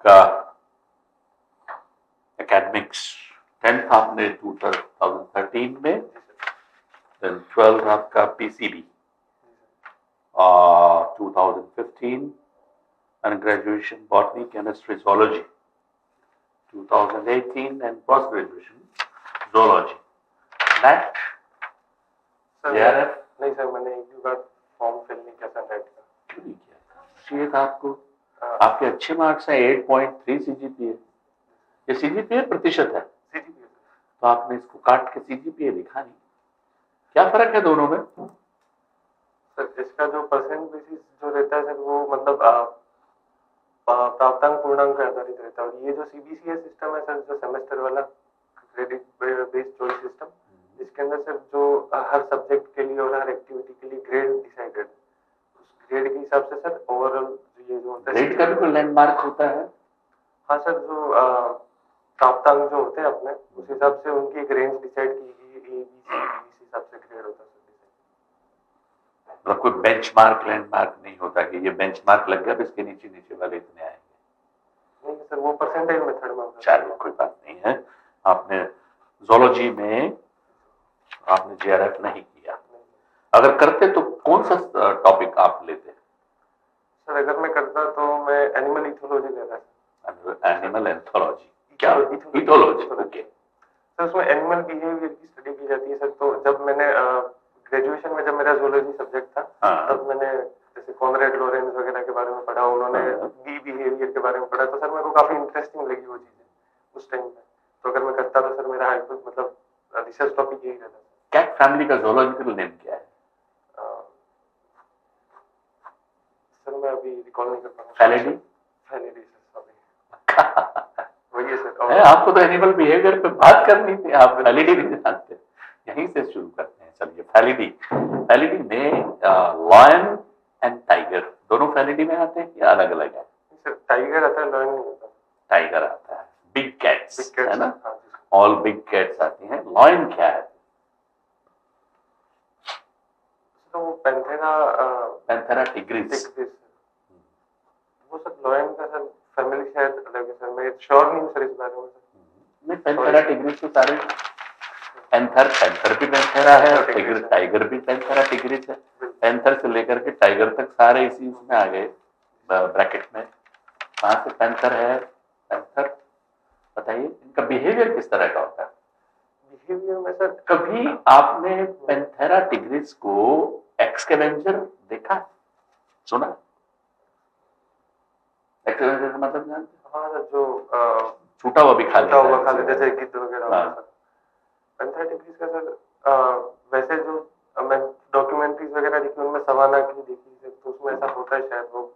आपका academics 10th आपने 2013 में, देन 12th आपका PCB 2015 and graduation botany, chemistry, zoology 2018 and post graduation zoology. That JRF नहीं sir, मैंने एक बार फॉर्म फिल नहीं किया था नेट का। क्यों नहीं किया था? चाहिए था आपको। आपके अच्छे मार्क्स हैं, 8.3 सीजीपीए। ये सीजीपीए प्रतिशत है, सीजीपीए। तो आपने इसको काट के सीजीपीए लिखा नहीं। क्या फर्क है दोनों में? सर इसका जो परसेंट बेसिस जो रहता है सर, वो मतलब प्राप्तांक पूर्णांक पे आधारित रहता है, और ये जो सीबीसीएस सिस्टम है सर, जो सेमेस्टर वाला क्रेडिट बेस्ड चॉइस सिस्टम, इसके अंदर सर जो हर सब्जेक्ट के लिए और हर एक्टिविटी के लिए ग्रेड डिसाइडेड, उस ग्रेड के हिसाब से सर ओवरऑल ये जो होता है ग्रेड का भी कोई लैंडमार्क होता है? हाँ सर, जो प्राप्तांक जो होते हैं अपने, उस हिसाब से उनकी एक रेंज डिसाइड की गई, ए बी सी, इस हिसाब से ग्रेड होता है सर। मतलब कोई बेंचमार्क लैंडमार्क नहीं होता कि ये बेंचमार्क लग गया तो इसके नीचे नीचे वाले इतने आएंगे? नहीं सर, वो परसेंटेज मेथड में। चलिए कोई बात नहीं है। आपने जोलॉजी में आपने जेआरएफ नहीं किया, अगर करते तो कौन सा टॉपिक आप लेते? सर अगर मैं करता तो मैं एनिमल इथोलॉजी लेता। Animal anthology? क्या? इथोलॉजी। ओके सर, उसमें एनिमल बिहेवियर की स्टडी की जाती है सर। तो जब मैंने ग्रेजुएशन में जब मेरा जूलॉजी सब्जेक्ट था, तब मैंने जैसे कॉनरेड लॉरेंस वगैरह के बारे में पढ़ा, उन्होंने बी बिहेवियर के बारे में पढ़ा, तो सर मेरे को काफी इंटरेस्टिंग लगी वो चीजें उस टाइम पे। तो अगर मैं करता तो सर मेरा मतलब रिसर्च टॉपिक यही रहता। कैट फैमिली का जूलॉजिकल नेम क्या है? सर मैं अभी रिकॉल नहीं कर पा रहा। फैलिडी? फैलिडी सर, सॉरी। वही है सर। आपको तो एनिमल बिहेवियर पे बात करनी थी, आप फैलिडी नहीं जानते। यहीं से शुरू करते हैं। चलिए फैलिडी। फैलिडी में लायन एंड टाइगर दोनों फैलिडी में आते हैं या अलग अलग है? सर टाइगर आता है, लायन नहीं आता। टाइगर आता है। बिग कैट्स है ना, ऑल बिग कैट्स आती हैं। लायन क्या है? तो वो पैंथेरा टिग्रिस। वो सर लायन का सर फैमिली शायद अलग है सर, मैं श्योर नहीं हूं सर इस बारे में। नहीं, पैंथेरा टिग्रिस तो सारे पैंथर भी पैंथेरा है और टाइगर भी पैंथेरा टिग्रिस है। पैंथर से लेकर के टाइगर तक सारे इसी उसमें आ गए ब्रैकेट में। कहां से पैंथर है? पैंथर बताइए, इनका बिहेवियर किस तरह का होता है? बिहेवियर में सर कभी आपने पैंथेरा टिग्रिस को एक्सकेवेंजर देखा, सुना? एक्सकेवेंजर का मतलब जानते? हाँ सर, जो छूटा हुआ भी खा लेता है, जैसे गिद्ध वगैरह। पैंथेरा टिग्रिस का सर वैसे जो मैं डॉक्यूमेंट्रीज वगैरह देखी, उनमें सवाना की देखी है, तो उसमें ऐसा होता है शायद। वो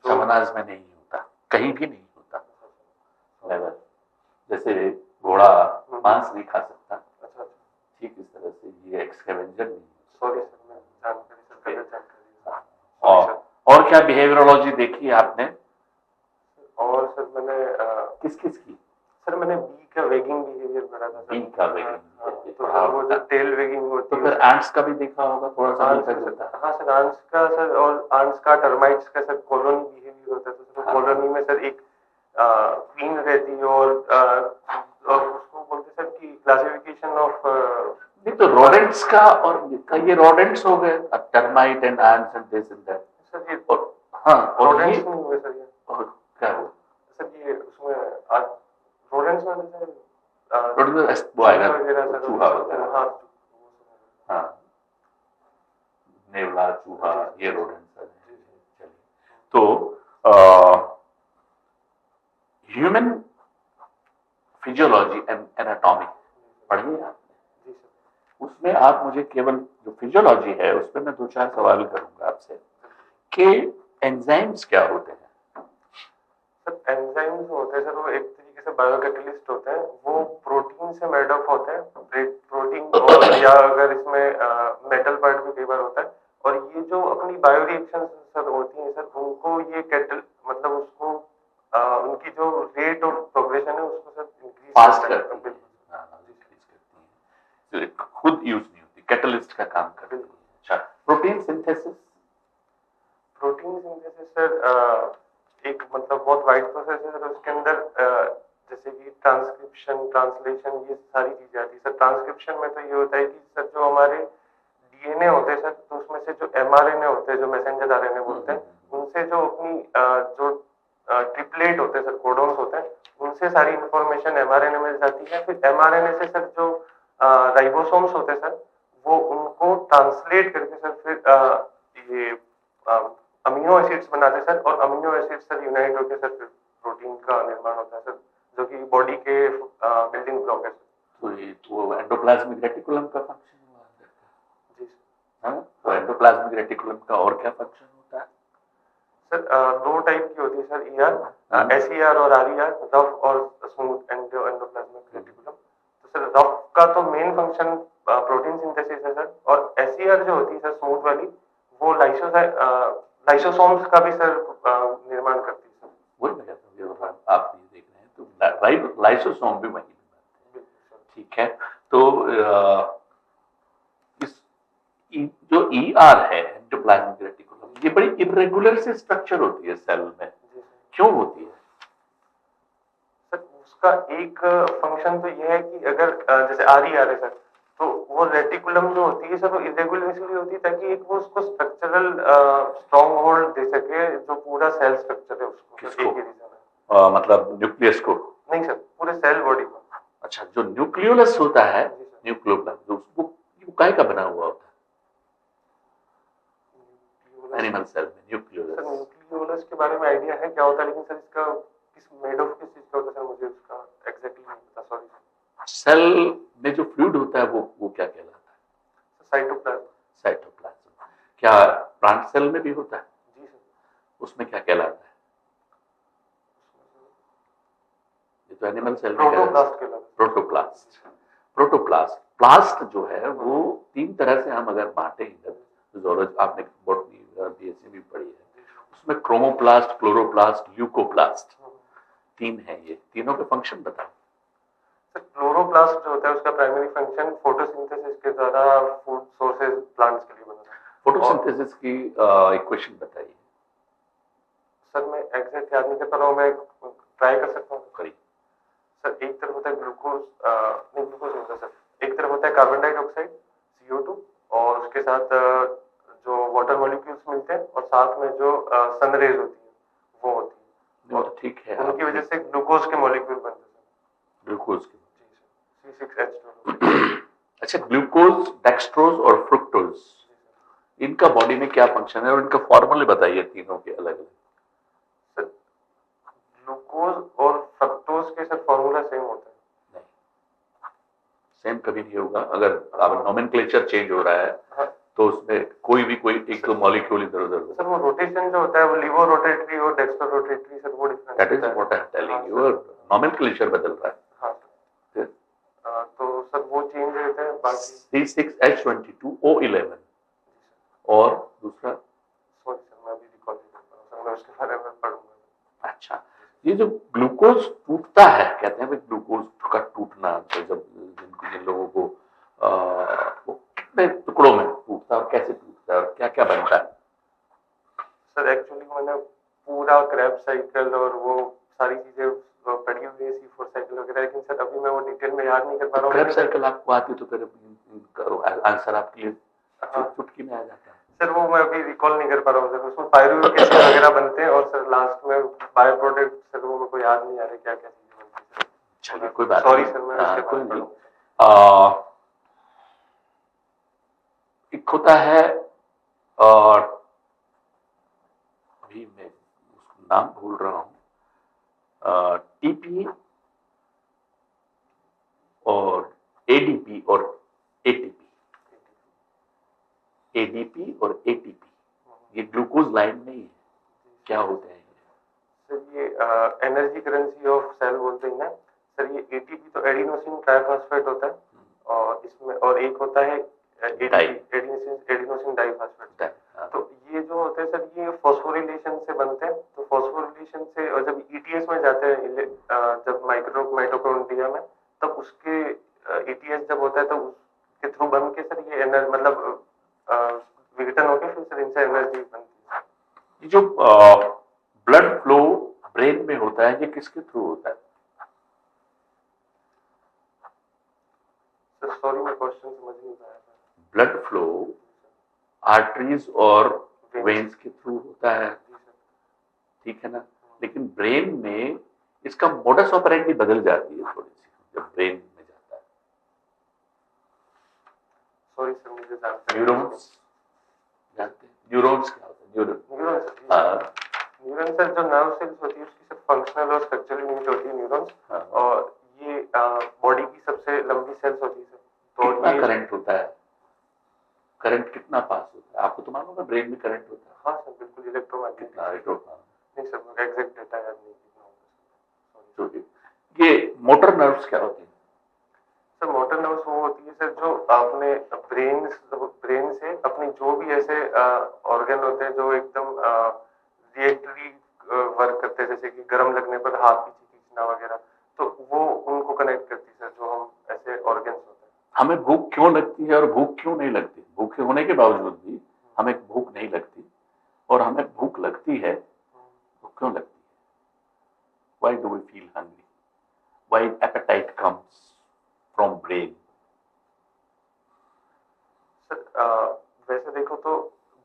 सवानाज में नहीं होता, कहीं भी नहीं होता। जैसे घोड़ा मांस नहीं खा सकता, ठीक इस तरह से ये एक्सकेवेंजर नहीं। सॉरी सर, मैं जानकारी। और क्या बिहेवियरोलॉजी देखी है आपने? और सर मैंने किस की? सर मैंने बी का वेगिंग बिहेवियर पढ़ा था। बी का वेगिंग, तो सर वो जो टेल वेगिंग होती है। तो फिर एंट्स का भी देखा होगा थोड़ा सा मिलता जुलता? हाँ सर, एंट्स का सर, और एंट्स का टर्माइट्स का सर कॉलोनी बिहेवियर होता है। तो सर कॉलोनी में सर एक क्वीन रहती है, और उसको बोलते सर की क्लासिफिकेशन ऑफ। नहीं तो रोडेंट्स का, और ये रोडेंट्स हो गए, termite and ants and this and that sir. ये और हाँ, रोडेंट्स नहीं हुए सर। ये और क्या हो सर? ये उसमें रोडेंट्स में सर रोडेंट्स वो आएगा, चूहा वगैरह। हाँ, नेवला, चूहा, ये रोडेंट्स है। चलिए, तो ह्यूमन फिजियोलॉजी एंड एनाटॉमी पढ़ी है आपने? उसमें आप मुझे केवल जो फिजियोलॉजी है उस पर मैं 2-4 सवाल करूंगा आपसे कि एंजाइम्स क्या होते हैं? सर एंजाइम्स होते हैं सर, वो एक तरीके से बायोकैटलिस्ट होते हैं। वो प्रोटीन से मेड अप होते हैं, प्रोटीन और या अगर इसमें मेटल पार्ट भी कई बार होता है। और ये जो अपनी बायो रिएक्शन सर होती हैं सर, उनको ये मतलब उसको उनकी जो रेट ऑफ प्रोग्रेशन है उसको सर इंक्रीज फास्ट करती है। खुद यूज नहीं होती, कैटलिस्ट का काम करती है। अच्छा, protein synthesis? Protein synthesis sir एक मतलब बहुत वाइड प्रोसेस है सर। उसके अंदर जैसे कि ट्रांसक्रिप्शन, ट्रांसलेशन, ये सारी चीजें आती है सर। ट्रांसक्रिप्शन में तो ये होता है कि सर जो हमारे डीएनए होते हैं सर, तो उसमें से जो एमआरएनए होते हैं, जो मैसेंजर आरएनए बोलते हैं, उनसे जो अपनी जो ट्रिपलेट होते हैं सर, कोडोन्स होते हैं, उनसे सारी इंफॉर्मेशन एमआरएनए में जाती है। फिर एमआरएनए से सर जो राइबोसोम्स होते हैं सर, वो उनको ट्रांसलेट करके सर फिर ये अमीनो एसिड्स बनाते हैं सर, और अमीनो एसिड सर यूनाइट होकर सर फिर प्रोटीन का निर्माण होता है सर, जो कि बॉडी के बिल्डिंग ब्लॉक है सर। तो ये वो एंडोप्लाज्मिक रेटिकुलम का फंक्शन हुआ जी सर। हाँ, तो एंडोप्लाज्मिक रेटिकुलम का और क्या फंक्शन होता है? सर दो टाइप की होती है सर, ईआर, एसईआर और आरईआर, रफ और स्मूथ एंडोप्लाज्मिक रेटिकुलम। तो सर रफ का तो मेन फंक्शन प्रोटीन सिंथेसिस है सर, और एसईआर जो होती है सर स्मूथ वाली, वो लाइसोसोम्स का भी सर निर्माण करती है सर। वही मैं कहता हूँ, आप ये देख रहे हैं तो लाइसोसोम भी वही बनाते हैं, ठीक है। तो जो ईआर है एंडोप्लाज्मिक रेटिकुलम, ये बड़ी इरेगुलर सी स्ट्रक्चर होती है सेल में, क्यों होती है? सर उसका एक फंक्शन तो ये है कि अगर जैसे आरईआर है सर, तो वो रेटिकुलम जो होती है सर, वो इरेगुलर इसलिए होती है ताकि एक वो उसको स्ट्रक्चरल स्ट्रॉन्ग होल्ड दे सके, जो पूरा सेल स्ट्रक्चर है उसको। किसको? एक ही रीजन है। मतलब न्यूक्लियस को? नहीं सर, पूरे सेल बॉडी को। अच्छा, जो न्यूक्लियोलस होता है, न्यूक्लियोप्लाज्म, वो काय का बना हुआ होता है एनिमल सेल में? न्यूक्लियोलस। सर न्यूक्लियोलस के बारे में आइडिया है क्या होता है, लेकिन सर इसका किस मेड ऑफ किस चीज का होता है सर, मुझे उसका एग्जैक्टली नहीं पता, सॉरी सर। सेल में जो फ्लूइड होता है वो क्या कहलाता है? साइटोप्लाज्म। साइटोप्लाज्म। क्या प्लांट सेल में भी होता है? जी सर। उसमें क्या कहलाता है? ये तो एनिमल सेल में प्रोटोप्लास्ट कहलाता है। प्रोटोप्लास्ट। प्रोटोप्लास्ट, प्लास्ट जो है वो तीन तरह से हम अगर बांटे, जूलॉजी आपने बॉटनी बीएससी भी पढ़ी है, उसमें क्रोमोप्लास्ट, क्लोरोप्लास्ट, ल्यूकोप्लास्ट, तीन है। ये तीनों के फंक्शन बताओ। सर क्लोरोप्लास्ट जो होता है उसका प्राइमरी फंक्शन फोटोसिंथेसिस के द्वारा फूड सोर्सेज प्लांट्स के लिए बनाना है। फोटोसिंथेसिस की इक्वेशन बताइए। सर मैं एग्जैक्ट याद नहीं कर पा रहा हूँ, मैं ट्राई कर सकता हूँ। करिए। सर एक तरफ होता है ग्लूकोज, नहीं ग्लूकोज नहीं होता सर, एक तरफ होता है कार्बन डाइऑक्साइड CO2, और उसके साथ जो वाटर मॉलिक्यूल्स मिलते हैं, और साथ में जो सन रेज होती है वो होती है, और ठीक है, उनकी वजह से ग्लूकोज के मॉलिक्यूल बनते हैं। ग्लूकोज के? जी सर, C6H12। अच्छा, ग्लूकोज, डेक्सट्रोज और फ्रुक्टोज, इनका बॉडी में क्या फंक्शन है और इनका फॉर्मूले बताइए तीनों के अलग अलग। सर ग्लूकोज और फ्रक्टोज के सर फॉर्मूला सेम होता है? नहीं, सेम कभी नहीं होगा। अगर अब नोमेनक्लेचर चेंज हो रहा है, हाँ, तो उसमें कोई एक दो मॉलिक्यूल इधर उधर होगा। सर वो रोटेशन जो होता है वो लीवो रोटेटरी और डेक्स्ट्रो रोटेटरी सर, वो difference that is what I am telling you, nomenclature बदल रहा है। हाँ सर। तो सर वो चेंज रहता है। बाकी C6H22O11 और दूसरा, सॉरी सर मैं अभी रिकॉल नहीं कर पा रहा हूं सर, मैं उसके बारे में पढ़ूंगा। अच्छा, ये जो ग्लूकोज टूटता है, कहते हैं ग्लूकोज का टूटना, तो जब जिन लोगों को वो कितने टुकड़ों में टूटता है और कैसे टूटता है और क्या क्या बनता है? सर एक्चुअली मैंने पूरा क्रेब्स साइकिल और वो सारी चीजें पढ़ी हुई है, C4 साइकिल वगैरह, लेकिन सर अभी मैं वो डिटेल में याद नहीं कर पा रहा हूँ। क्रेब्स साइकिल आपको आती तो फिर आंसर आपके लिए चुटकी में आ जाता है। सर वो मैं अभी रिकॉल नहीं कर पा रहा हूँ सर, उसमें पायरुवेट एसिड वगैरह बनते हैं, और सर लास्ट में बाय प्रोडक्ट सर वो मेरे को याद नहीं आ रहा क्या क्या चीजें बनती है। चलिए कोई बात सॉरी नहीं, सर मैं उसके कोई बाद नहीं। पढ़ूंगा। एक होता है, और अभी मैं उसका नाम भूल रहा हूँ, टीपी और एडीपी और एटीपी। एडीपी और एटीपी ये ग्लूकोज लाइन नहीं है, क्या होते हैं? सर ये एनर्जी करेंसी ऑफ सेल बोलते हैं ना सर। ये एटीपी तो एडिनोसिन ट्राइफॉस्फेट होता है, और इसमें और एक होता है एडिनोसिन डाइफॉस्फेट। तो ये जो होते हैं सर, ये फॉस्फोरिलेशन से बनते हैं। तो फॉस्फोरिलेशन से, और जब ईटीएस में जाते हैं, जब माइटोकॉन्ड्रिया में, तब उसके ईटीएस जब होता है तो उसके थ्रू बन के सर ये एनर्जी मतलब विघटन होकर फिर सर इनसे एनर्जी बनती है। ये जो ब्लड फ्लो ब्रेन में होता है ये किसके थ्रू होता है? सर सॉरी मैं क्वेश्चन समझ नहीं पाया सर। ब्लड फ्लो आर्टरीज और वेन्स के थ्रू होता है, जी सर। ठीक है ना? लेकिन ब्रेन में इसका मोडस ऑपरेंडी बदल जाती है थोड़ी सी जब ब्रेन में जाता है। सॉरी सर मुझे जानते हैं। न्यूरॉन्स जानते हैं? न्यूरॉन्स क्या होता है? न्यूरॉन न्यूरॉन सर जो नर्व सेल्स होती है उसकी सब फंक्शनल और स्ट्रक्चरल यूनिट होती है न्यूरॉन्स। हाँ। और ये बॉडी की सबसे लंबी सेल्स होती है सर। तो कितना ये करंट होता है? करंट कितना पास होता है आपको तो मालूम है ब्रेन में करंट होता है? हाँ सर बिल्कुल इलेक्ट्रोमैग्नेटिक। कितना नहीं सर मुझे एग्जैक्ट डेटा याद नहीं कितना होगा सर। तो ये मोटर नर्व्स क्या होती है? सर मोटर नर्व्स वो होती है सर जो अपने ब्रेन से अपनी जो भी ऐसे ऑर्गन होते हैं जो एकदम रिएक्टरी वर्क करते हैं, जैसे कि गर्म लगने पर हाथ पीछे खींचना वगैरह, तो वो उनको कनेक्ट करती है सर, जो हम ऐसे ऑर्गन्स होते हैं। हमें भूख क्यों लगती है और भूख क्यों नहीं लगती? भूखे होने के बावजूद भी हमें भूख नहीं लगती, और हमें भूख लगती है वो क्यों लगती है? Why do we feel hungry? Why appetite comes from brain? Sir वैसे देखो तो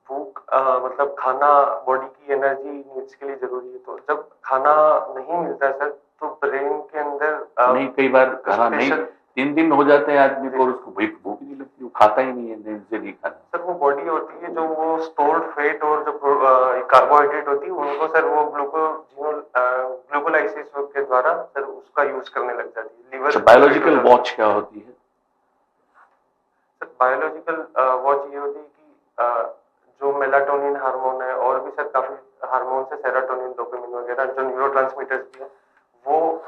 भूख मतलब खाना बॉडी की एनर्जी नीड्स के लिए जरूरी है, तो जब खाना नहीं मिलता है सर तो ब्रेन के अंदर नहीं, कई बार खाना नहीं, स्पेशल 3 दिन हो जाते हैं आदमी को और उसको भूख ही नहीं लगती, वो खाता ही नहीं है, दिन से नहीं खाता। सर वो बॉडी होती है जो वो स्टोर्ड फैट और जो कार्बोहाइड्रेट होती है उनको सर वो ग्लूकोलाइसिस के द्वारा सर उसका यूज करने लग जाती है। लिवर बायोलॉजिकल वॉच क्या होती है? सर बायोलॉजिकल वॉच ये होती है कि जो मेलाटोनिन हार्मोन है और भी सर काफी हार्मोन है, सेरोटोनिन डोपामिन वगैरह जो न्यूरोट्रांसमीटर्स भी है, वो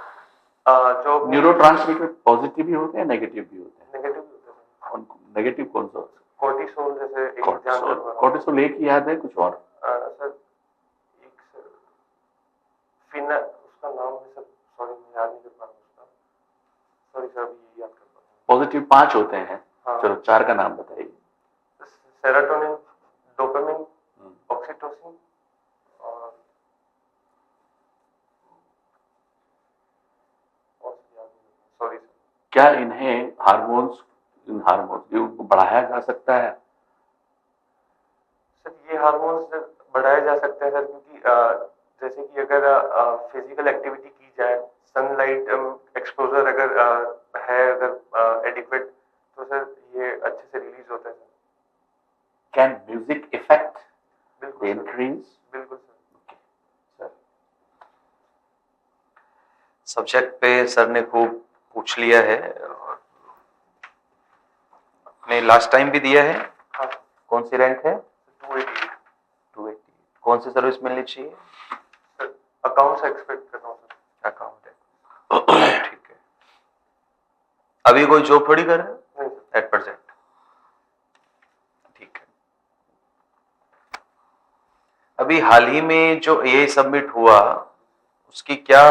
जो न्यूरोट्रांसमीटर पॉजिटिव भी होते हैं नेगेटिव भी होते हैं? नेगेटिव होते हैं। नेगेटिव कौन सा? कोर्टिसोल जैसे एक कॉर्टिसोल। जानवर कॉर्टिसोल एक ही याद है, कुछ और? सर एक सर फिना उसका नाम है सर, सॉरी मैं याद नहीं कर पा रहा उसका, सॉरी सर अभी यही याद कर पा रहा हूँ। पॉजिटिव 5 होते हैं। हाँ। चलो 4 का नाम बताइए। सेरोटोनिन, डोपामिन, ऑक्सीटोसिन और सॉरी सर। क्या इन्हें हार्मोन्स, इन हार्मोन्स को बढ़ाया जा सकता है? सर ये हार्मोन्स बढ़ाए जा सकते हैं सर, क्योंकि जैसे कि अगर फिजिकल एक्टिविटी की जाए, सनलाइट एक्सपोजर अगर है अगर एडिक्वेट, तो सर ये अच्छे से रिलीज होता है sir. Can music effect the बिल्कुल इंक्रीज? बिल्कुल सर। सर सब्जेक्ट पे सर ने खूब पूछ लिया है, और आपने लास्ट टाइम भी दिया है। हाँ कौन सी रैंक है? 288। 280। कौन सी सर्विस मिलनी चाहिए? सर अकाउंट से एक्सपेक्ट कर रहा हूँ सर। अकाउंट है, ठीक है। अभी कोई जॉब थोड़ी कर रहे हैं नहीं सर। एट प्रेजेंट, ठीक है। अभी हाल ही में जो एआई सबमिट हुआ उसकी क्या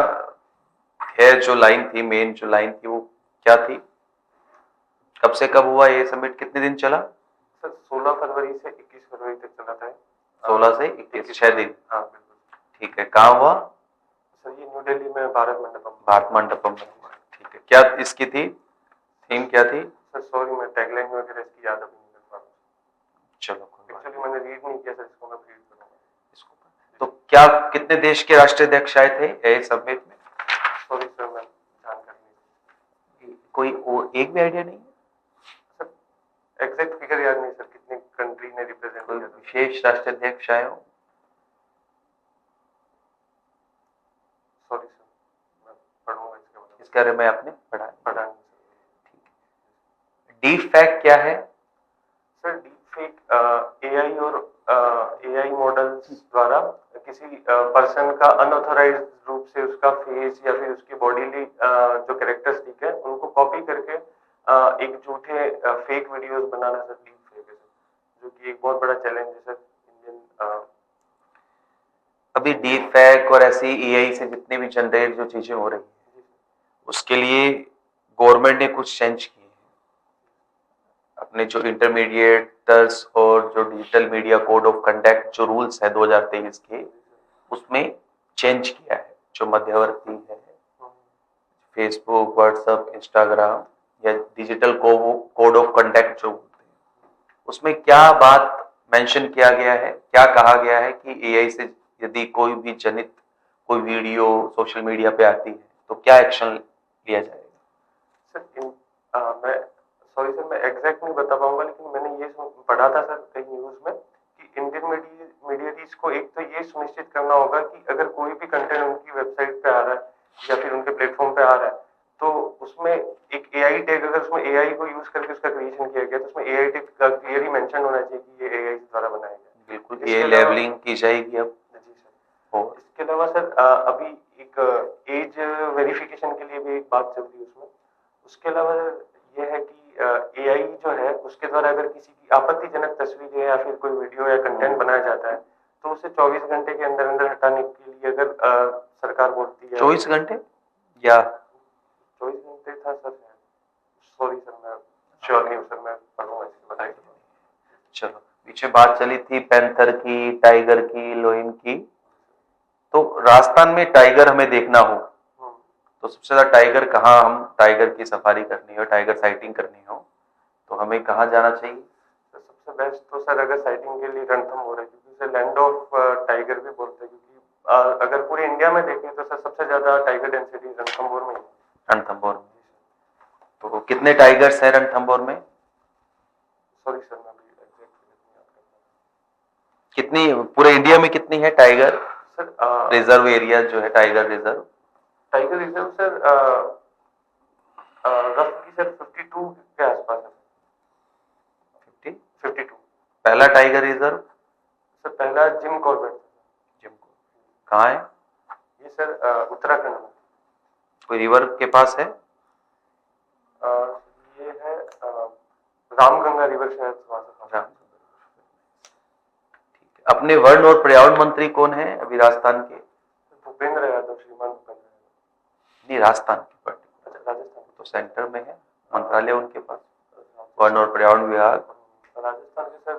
है, जो लाइन थी, मेन जो लाइन थी वो क्या थी? कब से कब हुआ ये सबमिट? कितने दिन चला? सर 16 फरवरी से 21 फरवरी तक चला था। 16 से 21, 6 दिन। हाँ बिल्कुल। ठीक है, कहाँ हुआ? सर ये न्यू दिल्ली में भारत मंडपम। भारत मंडपम में हुआ, ठीक है। क्या इसकी थी, थीम क्या थी? सर सॉरी मैं टैगलाइन वगैरह इसकी याद अभी नहीं कर पा रहा हूँ। चलो कोई बात एक्चुअली मैंने रीड नहीं किया सर, इसको मैं रीड करूंगा इसको। तो क्या कितने देश के राष्ट्राध्यक्ष आए थे एआई समिट में? सॉरी सर मैं जानकारी नहीं। कोई एक भी आइडिया नहीं है? सर एग्जैक्ट फिगर याद नहीं सर, कितने कंट्री ने रिप्रेजेंट कोई किया था। विशेष राष्ट्राध्यक्ष आए हो? सॉरी सर मैं पढ़ूंगा इसके बारे में। इसके बारे में आपने पढ़ा? पढ़ा नहीं सर। डीप फैक्ट क्या है? सर डीप फेक एआई और एआई मॉडल्स द्वारा किसी पर्सन का अनऑथराइज्ड रूप से उसका फेस या फिर उसकी बॉडीली जो कैरेक्टरिस्टिक है उनको कॉपी करके एक झूठे फेक वीडियोस बनाना सर डीप फेक है सर, जो कि एक बहुत बड़ा चैलेंज है सर इंडियन। अभी डीप फैक्ट और ऐसी एआई से जितनी भी जनरेट जो चीजें हो रही है उसके लिए गवर्नमेंट ने कुछ चेंज किए हैं। अपने जो इंटरमीडिएटर्स और जो digital media code of conduct जो रूल्स है 2023 के, उसमें चेंज किया है। जो मध्यवर्ती है, फेसबुक, व्हाट्सएप, इंस्टाग्राम या डिजिटल कोड ऑफ कंडक्ट जो बोलते हैं, उसमें क्या बात मेंशन किया गया है, क्या कहा गया है कि एआई से यदि कोई भी जनित कोई वीडियो सोशल मीडिया पे आती है तो क्या एक्शन लिया जाएगा? मैं सॉरी सर, मैं एग्जैक्ट नहीं बता पाऊंगा, लेकिन मैंने ये पढ़ा था सर कई न्यूज में कि इंडियन मीडिएटीज को एक तो ये सुनिश्चित करना होगा कि अगर कोई भी कंटेंट उनकी वेबसाइट पे आ रहा है या फिर उनके प्लेटफॉर्म पे आ रहा है, तो उसमें एक एआई टैग, अगर उसमें एआई को यूज करके उसका क्रिएशन किया गया तो उसमें एआई टैग का क्लियरली मेंशन होना चाहिए कि ये एआई द्वारा बनाया गया। बिल्कुल, ये लेबलिंग की जाएगी अब। जी सर। और इसके अलावा सर अभी एक एज वेरिफिकेशन के लिए भी एक बात चल रही है उसमें। उसके अलावा ये है कि एआई जो है उसके द्वारा अगर किसी की आपत्तिजनक तस्वीरें या फिर कोई वीडियो या कंटेंट बनाया जाता है तो उसे 24 घंटे के अंदर अंदर हटाने के लिए अगर सरकार बोलती है। 24 घंटे या 24 घंटे था सर, सॉरी सर, मैं श्योर नहीं हूँ सर, मैं पढ़ूंगा इसकी बताइए। चलो, पीछे बात चली थी पैंथर की, टाइगर की, लोइन की, तो राजस्थान में टाइगर हमें देखना हो तो सबसे ज्यादा टाइगर कहाँ, हम टाइगर की सफारी करनी हो, टाइगर साइटिंग करनी हो तो हमें कहाँ जाना चाहिए? सबसे बेस्ट तो सर अगर साइटिंग के लिए रणथंभौर है, क्योंकि उसे लैंड ऑफ टाइगर भी बोलते हैं, क्योंकि अगर पूरे इंडिया में देखें तो सर सबसे ज्यादा टाइगर डेंसिटी रणथंभौर में है। रणथंभौर में। तो कितने टाइगर्स हैं रणथंभौर में? सॉरी सर, मैं अभी एग्जैक्ट नहीं याद कर पा कितनी, पूरे इंडिया में कितनी है टाइगर सर। रिजर्व एरिया जो है, tiger reserve? Tiger reserve sir रफली सर 52 के आसपास है। 52। पहला टाइगर रिजर्व सर पहला जिम कॉर्बेट। जिम कहाँ है? ये सर उत्तराखंड में। कोई रिवर के पास है? ये है रामगंगा रिवर शायद वहां से। ठीक है। अपने वन और पर्यावरण मंत्री कौन है अभी राजस्थान के? भूपेंद्र यादव, श्रीमान भूपेंद्र यादव। नहीं, राजस्थान के पर्टिकुलर। अच्छा, राजस्थान तो सेंटर में है, मंत्रालय उनके पास, वन और पर्यावरण विभाग। राजस्थान के सर,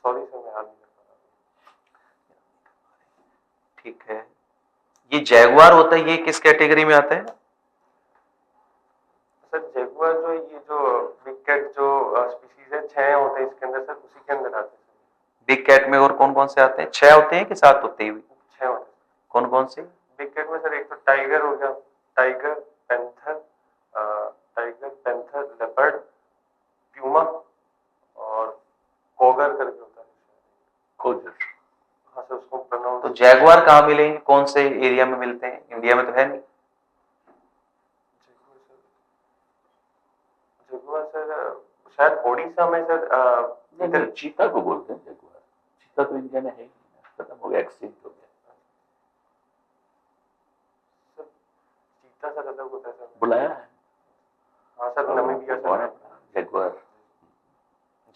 सॉरी सर, मैं याद नहीं कर पा रहा। ठीक है। ये जैगुआर होता है, ये किस कैटेगरी में आता है? सर जैगुआर जो ये जो बिग कैट जो स्पीसीज है, 6 होते हैं इसके अंदर सर, उसी के अंदर आते हैं। बिग कैट में और कौन कौन से आते हैं? 6 होते हैं कि 7 होते हैं? 6 होते हैं। कौन कौन से? बिग कैट में सर एक तो टाइगर हो गया, टाइगर, पैंथर, लेपर्ड, प्यूमा और कोगर करके होता है। खोजर। हाँ सर, उसको प्रोनाउंस। तो जैगुआर कहाँ मिलेंगे, कौन से एरिया में मिलते हैं? इंडिया में तो है नहीं। जगुआर सर शायद ओडिशा में सर नहीं, चीता को बोलते हैं जगुआर। चीता तो इंडिया में है ही, खत्म हो गया, एक्सटिंक्ट हो गया। सर चीता सर अलग होता है सर, बुलाया है। हाँ sir, Namibia sir. Jaguar.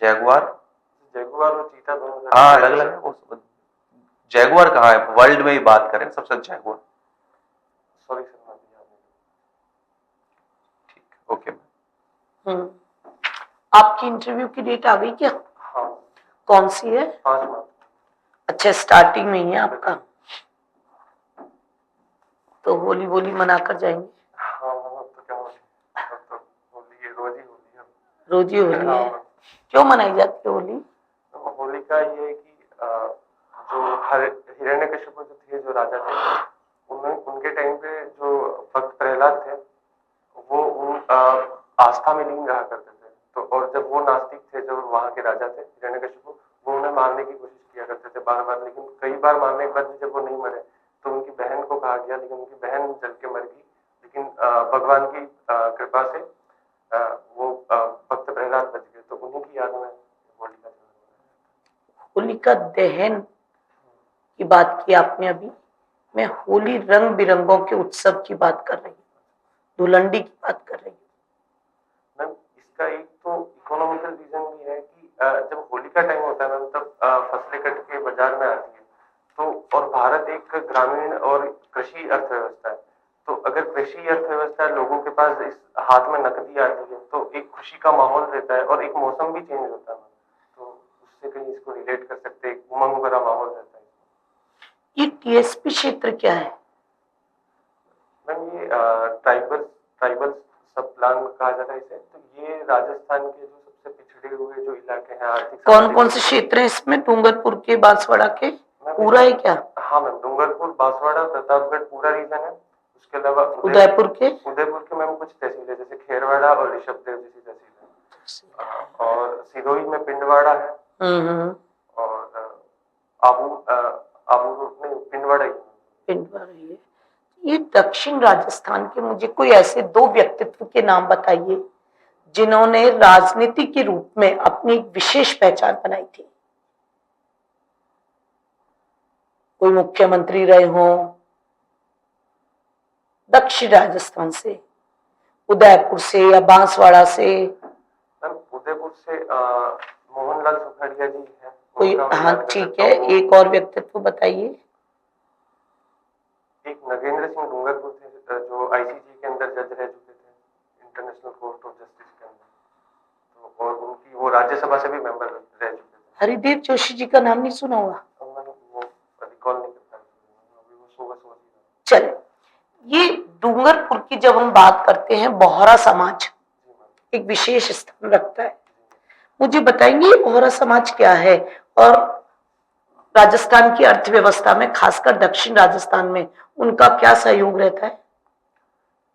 Jaguar Jaguar और चीता दोनों हाँ अलग अलग है। जैगुआर कहाँ है वर्ल्ड में ही बात करें सबसे जैगुआर? सॉरी सर, मैं याद नहीं। ठीक, ओके। आपकी इंटरव्यू की डेट आ गई क्या? हाँ। कौन सी है? 5 मार्च। अच्छा, स्टार्टिंग में ही है आपका, तो होली बोली मना कर जाएंगे? हाँ, तो क्या होली, तो होली है, रोज ही होली है। रोज ही होली है। क्यों मनाई जाती है होली? तो होली का ये है कि जो हिरण्यकशिपु जो थे, जो राजा थे, उनके टाइम पे जो भक्त प्रहलाद थे वो आस्था में लीन रहा करते थे। तो और जब वो नास्तिक थे, जो वहां के राजा थे हिरण्यकशिपु, वो उन्हें मारने की कोशिश किया करते थे बार बार, लेकिन कई बार मारने के बाद भी जब वो नहीं मरे तो उनकी बहन को कहा गया, लेकिन उनकी बहन जल के मर गई। लेकिन भगवान की कृपा से वो भक्त प्रहलाद बच गए, तो उन्हीं की याद में होली का होलिका दहन की बात की आपने अभी, मैं होली रंग बिरंगों के उत्सव की बात कर रही हूँ, धुलंडी की बात कर रही हूँ। मैम इसका एक तो इकोनॉमिकल रीजन भी है कि जब होली का टाइम होता है मैम, तब फसलें कट के बाजार में आती है, तो और भारत एक ग्रामीण और कृषि अर्थव्यवस्था है, तो अगर कृषि अर्थव्यवस्था, लोगों के पास इस हाथ में नकदी आती है तो एक खुशी का माहौल रहता है और एक मौसम भी चेंज होता है, तो उससे कहीं इसको रिलेट कर सकते हैं, एक उमंग भरा माहौल रहता है। ये टीएसपी क्षेत्र क्या है? मैम ये ट्राइबल ट्राइबल सब प्लान कहा जाता है इसे। तो ये राजस्थान के जो सबसे पिछड़े हुए जो इलाके हैं आर्थिक कौन कौन से क्षेत्र हैं इसमें? डूंगरपुर के, बांसवाड़ा के, पूरा है क्या? हाँ मैम, डूंगरपुर, बांसवाड़ा, प्रतापगढ़ पूरा रीजन है। उसके अलावा उदयपुर के उदयपुर के मैम कुछ तहसीलें जैसे खेरवाड़ा और ऋषभदेव जैसी तहसील है। और सिरोही में पिंडवाड़ा है। और आबू नहीं, पिंडवाड़ा ही। पिंडवाड़ा है। ये दक्षिण राजस्थान के मुझे कोई ऐसे दो व्यक्तित्व के नाम बताइए जिन्होंने राजनीति के रूप में अपनी एक विशेष पहचान बनाई थी। कोई मुख्यमंत्री रहे हों दक्षिण राजस्थान से, उदयपुर से या बांसवाड़ा से। उदयपुर से मोहनलाल सुखाड़िया जी हैं। कोई, हाँ ठीक है, एक और व्यक्तित्व बताइए। एक नगेंद्र सिंह डूंगरपुर थे जो आईसीजे के अंदर जज रह चुके थे, इंटरनेशनल कोर्ट ऑफ जस्टिस के अंदर। तो और उनकी वो राज्यसभा से भी मेंबर रह चुके थे। हरिदेव जोशी जी का नाम नहीं सुना हुआ? वो रिकॉल नहीं कर पाया। चले, ये डूंगरपुर की जब हम बात करते हैं, बोहरा समाज एक विशेष स्थान रखता है। मुझे बताएंगे बोहरा समाज क्या है और राजस्थान की अर्थव्यवस्था में, खासकर दक्षिण राजस्थान में, उनका क्या सहयोग रहता है?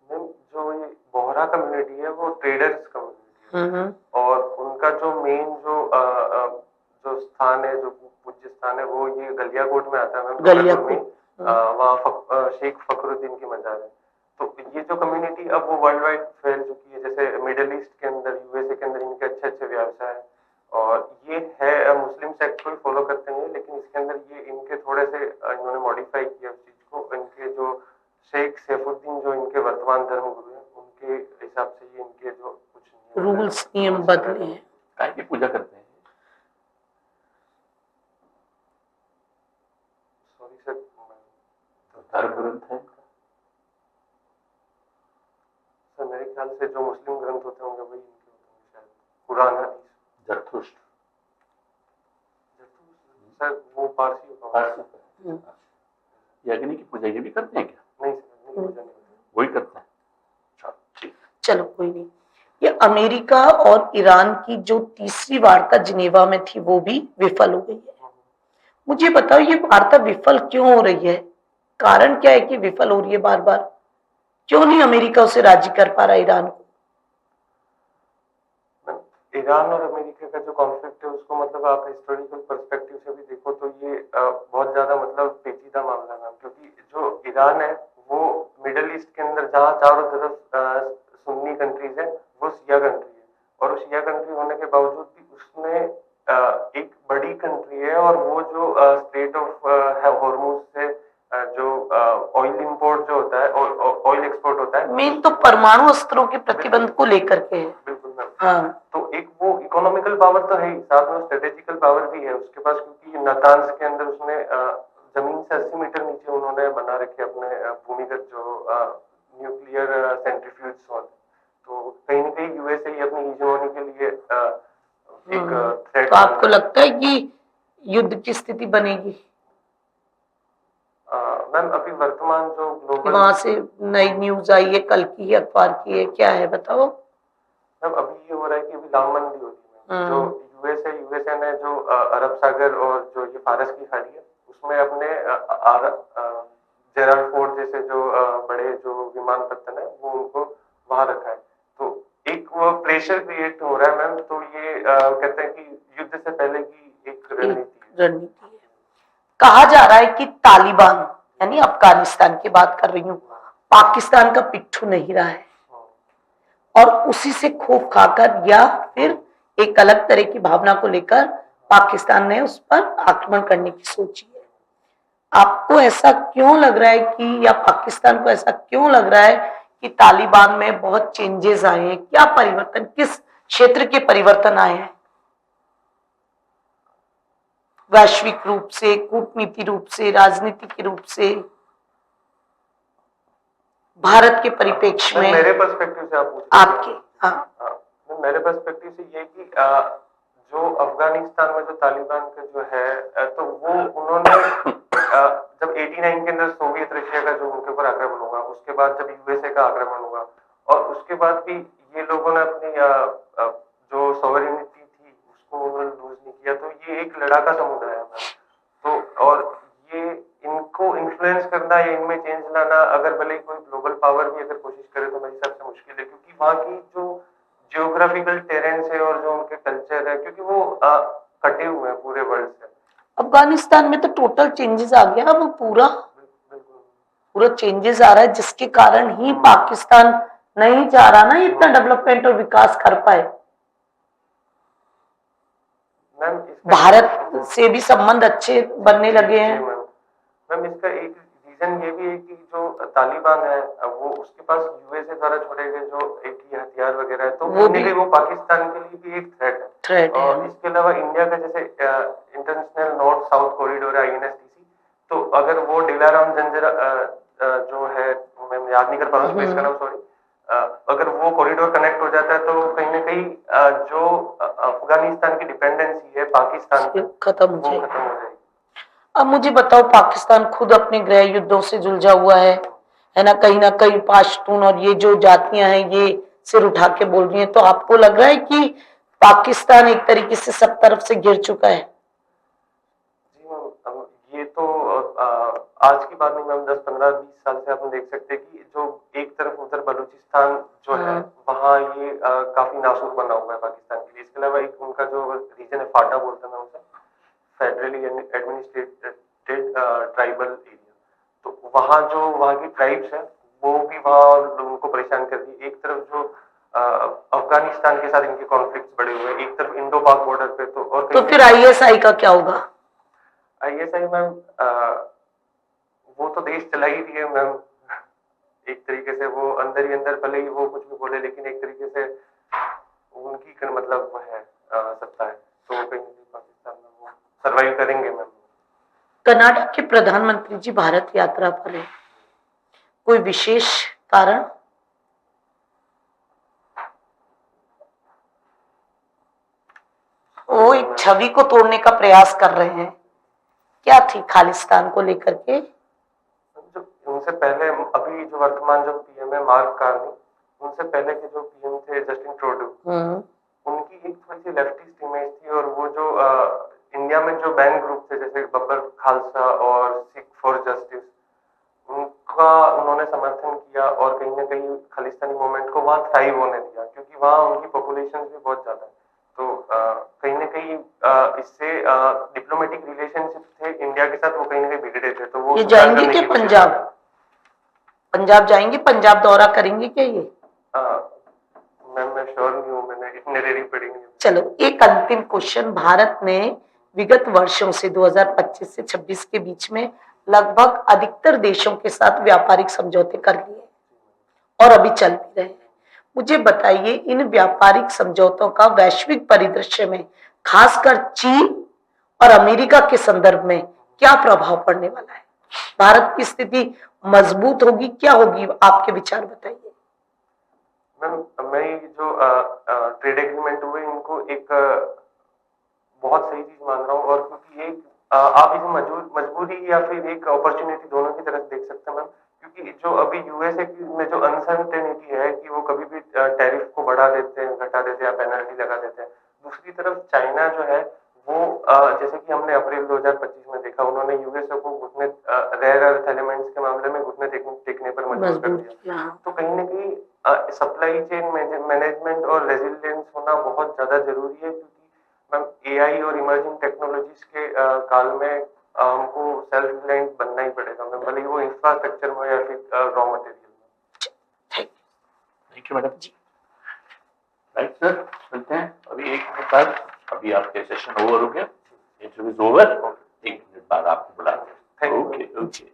जो ये बोहरा कम्युनिटी है वो ट्रेडर्स कम्युनिटी है। और उनका जो मेन जो स्थान है, जो पूज्य स्थान है, वो ये गलियाकोट में आता है। गलियाकोट वहाँ शेख फखरुद्दीन की मजार है। तो ये जो कम्युनिटी अब वो वर्ल्ड वाइड फैल चुकी है। जैसे मिडिल ईस्ट के अंदर, यूएसए के अंदर इनके अच्छे अच्छे व्यवसाय है। और ये है मुस्लिम सेक्ट को फॉलो करते हैं, लेकिन इसके अंदर ये इनके थोड़े से इन्होंने मॉडिफाई किया उस चीज को। इनके जो शेख सैफुद्दीन जो इनके वर्तमान धर्मगुरु हैं, उनके हिसाब से ये इनके जो कुछ रूल्स नियम बदले हैं। काय की पूजा करते हैं? सॉरी सर, धर्म ग्रंथ है सर मेरे ख्याल से जो मुस्लिम ग्रंथ होते होंगे वही इनके होते होंगे शायद, कुरान हदीस। जरथुष्ट सर वो पारसी होता है। ये अग्नि की पूजा ये भी करते हैं क्या? नहीं सर, नहीं पूजा नहीं होती। वही करते हैं। ठीक, चलो कोई नहीं। ये अमेरिका और ईरान की जो तीसरी वार्ता जिनेवा में थी वो भी विफल हो गई है। मुझे बताओ ये वार्ता विफल क्यों हो रही है? कारण क्या है कि विफल हो रही है बार बार? क्यों नहीं अमेरिका उसे राजी कर पा रहा ईरान को? ईरान और अमेरिका का जो कॉन्फ्लिक्ट है उसको मतलब आप हिस्टोरिकल पर्सपेक्टिव से भी देखो तो ये बहुत ज्यादा मतलब पेचीदा मामला है। क्योंकि जो ईरान है वो मिडिल ईस्ट के अंदर जहाँ चारों तरफ सुन्नी कंट्रीज है, वो शिया कंट्री है। और उस शिया कंट्री होने के बावजूद भी उसमें एक बड़ी कंट्री है, और वो जो स्टेट ऑफ हॉर्मुज से जो ऑयल इंपोर्ट जो होता है, ऑयल एक्सपोर्ट होता है, मेन तो परमाणु अस्त्रों के प्रतिबंध को लेकर के है। बिल्कुल मैम। हाँ, तो एक वो इकोनॉमिकल पावर तो है ही, साथ में स्ट्रेटेजिकल पावर भी है उसके पास। क्योंकि नातांज के अंदर उसने जमीन से 80 मीटर नीचे उन्होंने बना रखे अपने भूमिगत जो न्यूक्लियर सेंट्रीफ्यूज होते। तो कहीं ना कहीं यूएसए ही अपनी हीजमोनी के लिए एक थ्रेट। तो आपको लगता है कि युद्ध की स्थिति बनेगी? मैम अभी वर्तमान जो ग्लोबल, वहां से नई न्यूज आई है, कल की है, अखबार की है, क्या है बताओ? मैम अभी ये हो रहा है कि अभी लामबंदी हो रही है। जो यूएसए ने जो अरब सागर और जो ये फारस की खाड़ी है उसमें अपने जेराल्ड फोर्ड जैसे जो बड़े जो विमानपत्तन है वो उनको वहां रखा है। तो एक वो प्रेशर क्रिएट हो रहा है मैम। तो ये कहते हैं कि युद्ध से पहले की एक रणनीति है। कहा जा रहा है कि तालिबान, यानी अफगानिस्तान की बात कर रही हूँ, पाकिस्तान का पिट्ठू नहीं रहा है और उसी से खौफ खाकर या फिर एक अलग तरह की भावना को लेकर पाकिस्तान ने उस पर आक्रमण करने की सोची है। आपको ऐसा क्यों लग रहा है कि, या पाकिस्तान को ऐसा क्यों लग रहा है कि तालिबान में बहुत चेंजेस आए हैं? क्या परिवर्तन, किस क्षेत्र के परिवर्तन आए हैं? वैश्विक रूप से, कूटनीति रूप से, राजनीतिक रूप से, भारत के परिप्रेक्ष्य में? मेरे पर्सपेक्टिव से आप पूछ आपके? हाँ, मेरे पर्सपेक्टिव से ये कि जो अफगानिस्तान में जो तालिबान का जो है, तो वो उन्होंने जब 89 के अंदर सोवियत रशिया का जो उनके ऊपर आक्रमण हुआ, उसके बाद जब यूएसए का आक्रमण हुआ, और उसके बाद भी ये लोगों ने अपनी जो सॉवरेनिटी थी उसको उन्होंने लूज नहीं किया। तो ये एक लड़ाका समुदाय है मैम। तो और ये इनको इन्फ्लुएंस करना या इनमें चेंज लाना, अगर भले ही कोई ग्लोबल पावर भी अगर कोशिश करे तो मेरे हिसाब से मुश्किल है, क्योंकि वहाँ की जो जियोग्राफिकल टेरेंस है और जो उनके कल्चर है, क्योंकि वो कटे हुए हैं पूरे वर्ल्ड से। अफगानिस्तान में तो टोटल चेंजेस आ गया, वो पूरा बिल्कुल पूरा चेंजेस आ रहा है, जिसके कारण ही पाकिस्तान नहीं चाह रहा ना इतना डेवलपमेंट और विकास कर पाए। मैम भारत से भी संबंध अच्छे बनने लगे हैं। मैम इसका एक रीजन ये भी है कि जो तालिबान है वो उसके पास यूएसए द्वारा छोड़े गए जो एक ही हथियार वगैरह है, तो वो भी वो पाकिस्तान के लिए भी एक थ्रेट है। और इसके अलावा इंडिया का जैसे इंटरनेशनल नॉर्थ साउथ कॉरिडोर है INSTC, तो अगर वो डिलाराम जंजरा जो है, मैं याद नहीं कर पा रहा हूँ इसका नाम, सॉरी, अगर वो कॉरिडोर कनेक्ट हो जाता है तो कहीं ना कहीं जो अफगानिस्तान की डिपेंडेंसी है पाकिस्तान पे खत्म हो वो जाएगी। खत्म हो जाएगी। अब मुझे बताओ, पाकिस्तान खुद अपने गृह युद्धों से जुलझा हुआ है ना कहीं पाश्तून और ये जो जातियां हैं ये सिर उठा के बोल रही हैं, तो आपको लग रहा है कि पाकिस्तान एक तरीके से सब तरफ से घिर चुका है? जी मैम, ये तो आज की बात नहीं मैम, 10-15-20 साल से आप देख सकते हैं कि जो एक तरफ उधर बलूचिस्तान जो है वहाँ ये काफी नासूर बना हुआ है पाकिस्तान के लिए। इसके अलावा एक उनका जो रीजन है फाटा बोलते हैं उसे, फेडरली एडमिनिस्ट्रेटेड ट्राइबल एरिया, तो वहाँ की ट्राइब्स है वो भी वहाँ लोगों को परेशान कर दी। एक तरफ जो अफगानिस्तान के साथ इनके कॉन्फ्लिक्ट्स बढ़े हुए हैं, एक तरफ इंडो पाक बॉर्डर पे, तो फिर ISI का क्या होगा? ISI मैम वो तो देश चला ही रही है मैम, एक तरीके से वो अंदर ही अंदर, भले ही वो कुछ भी बोले लेकिन एक तरीके से उनकी मतलब वो है सत्ता है, तो कहीं पाकिस्तान में वो सर्वाइव करेंगे मैम। कनाडा के प्रधानमंत्री जी भारत यात्रा पर है, कोई विशेष कारण? वो एक छवि को तोड़ने का प्रयास कर रहे हैं, क्या थी खालिस्तान को लेकर के? उनसे पहले अभी जो वर्तमान जो PM है मार्क कार्नी, उनसे पहले के जो PM थे जस्टिन ट्रूडो, उनकी एक थोड़ी सी लेफ्टिस्ट इमेज थी, और वो जो इंडिया में जो बैन ग्रुप थे जैसे बब्बर खालसा और सिख फॉर जस्टिस, उनका उन्होंने समर्थन किया और कहीं ना कहीं खालिस्तानी मूवमेंट को वहाँ थ्राइव होने दिया, क्योंकि वहाँ उनकी पॉपुलेशन भी बहुत ज्यादा है। तो कहीं ना कहीं इससे डिप्लोमेटिक रिलेशनशिप थे इंडिया के साथ वो कहीं ना कहीं बिगड़े थे, तो वो ये जाएंगे क्या पंजाब जाएंगे, पंजाब दौरा करेंगे क्या ये? मैं श्योर नहीं हूँ, मैंने इतने रीडिंग पढ़ी नहीं। चलो एक अंतिम क्वेश्चन, भारत ने विगत वर्षों से 2025 से 26 के बीच में लगभग अधिकतर देशों के साथ व्यापारिक समझौते कर लिए और अभी चल भी रहे हैं। मुझे बताइए, इन व्यापारिक समझौतों का वैश्विक परिदृश्य में खासकर चीन और अमेरिका के संदर्भ में क्या प्रभाव पड़ने वाला है? भारत की स्थिति मजबूत होगी, क्या होगी, आपके विचार बताइए। मैं जो ट्रेड एग्रीमेंट हुए इनको एक बहुत सही चीज मान रहा हूँ, और क्योंकि एक आप इसे मजबूरी या फिर एक अपॉर्चुनिटी दोनों की तरफ देख सकते हैं मैम, क्योंकि जो अभी यूएसए में जो अनसर्टेनिटी है कि वो कभी भी टैरिफ को बढ़ा देते हैं, घटा देते हैं या पेनल्टी लगा देते हैं। दूसरी तरफ चाइना जो है वो जैसे कि हमने अप्रैल 2025 में देखा, उन्होंने यूएसए को घुटने रेयर अर्थ एलिमेंट्स के मामले में घुटने टेकने पर मजबूर कर दिया। तो कहीं ना कहीं सप्लाई चेन मैनेजमेंट और रेजिलियंस होना बहुत ज्यादा जरूरी है, क्योंकि मैम AI और इमर्जिंग टेक्नोलॉजीज के काल में हमको सेल्फ रिलायंट बनना ही पड़ेगा मैम, भले ही वो इंफ्रास्ट्रक्चर में या फिर रॉ मटेरियल में। Thank you madam ji. Right sir, मिलते हैं अभी 1 मिनट बाद। अभी आपके सेशन ओवर हो गया, इंटरव्यू ओवर, 1 मिनट बाद आपको बुलाते हैं। Thank you. Okay okay.